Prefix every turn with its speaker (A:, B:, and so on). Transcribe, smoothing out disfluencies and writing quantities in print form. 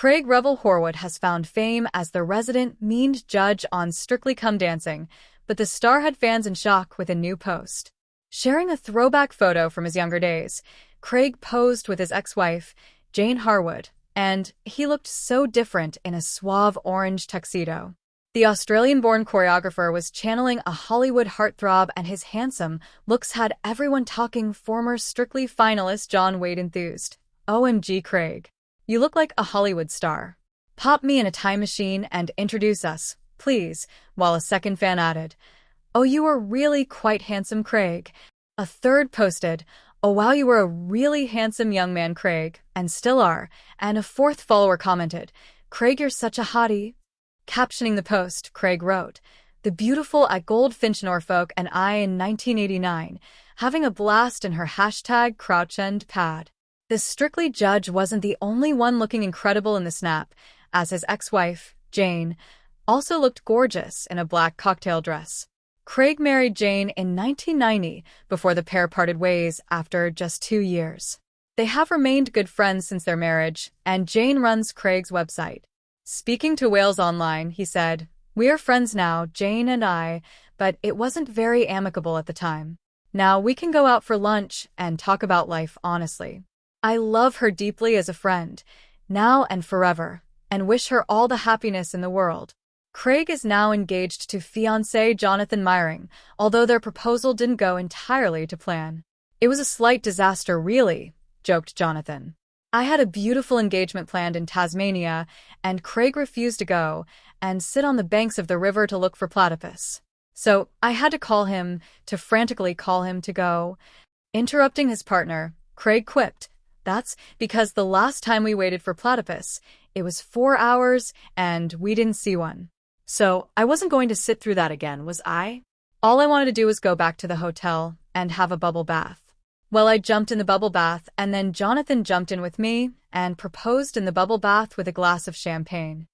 A: Craig Revel Horwood has found fame as the resident mean judge on Strictly Come Dancing, but the star had fans in shock with a new post. Sharing a throwback photo from his younger days, Craig posed with his ex-wife, Jane Harwood, and he looked so different in a suave orange tuxedo. The Australian-born choreographer was channeling a Hollywood heartthrob, and his handsome looks had everyone talking. Former Strictly finalist John Wade enthused. "OMG, Craig. You look like a Hollywood star. Pop me in a time machine and introduce us, please," while a second fan added, "Oh, you are really quite handsome, Craig." A third posted, "Oh wow, you were a really handsome young man, Craig, and still are," and a fourth follower commented, "Craig, you're such a hottie." Captioning the post, Craig wrote, "The beautiful at Goldfinch, Norfolk, and I in 1989, having a blast in her hashtag crouch-end pad." The Strictly judge wasn't the only one looking incredible in the snap, as his ex-wife, Jane, also looked gorgeous in a black cocktail dress. Craig married Jane in 1990 before the pair parted ways after just 2 years. They have remained good friends since their marriage, and Jane runs Craig's website. Speaking to Wales Online, he said, "We are friends now, Jane and I, but it wasn't very amicable at the time. Now we can go out for lunch and talk about life honestly. I love her deeply as a friend, now and forever, and wish her all the happiness in the world." Craig is now engaged to fiancé Jonathan Myring, although their proposal didn't go entirely to plan. "It was a slight disaster, really," joked Jonathan. "I had a beautiful engagement planned in Tasmania, and Craig refused to go and sit on the banks of the river to look for platypus. So I had to frantically call him to go." Interrupting his partner, Craig quipped, "That's because the last time we waited for platypus, it was 4 hours and we didn't see one. So I wasn't going to sit through that again, was I? All I wanted to do was go back to the hotel and have a bubble bath. Well, I jumped in the bubble bath, and then Jonathan jumped in with me and proposed in the bubble bath with a glass of champagne.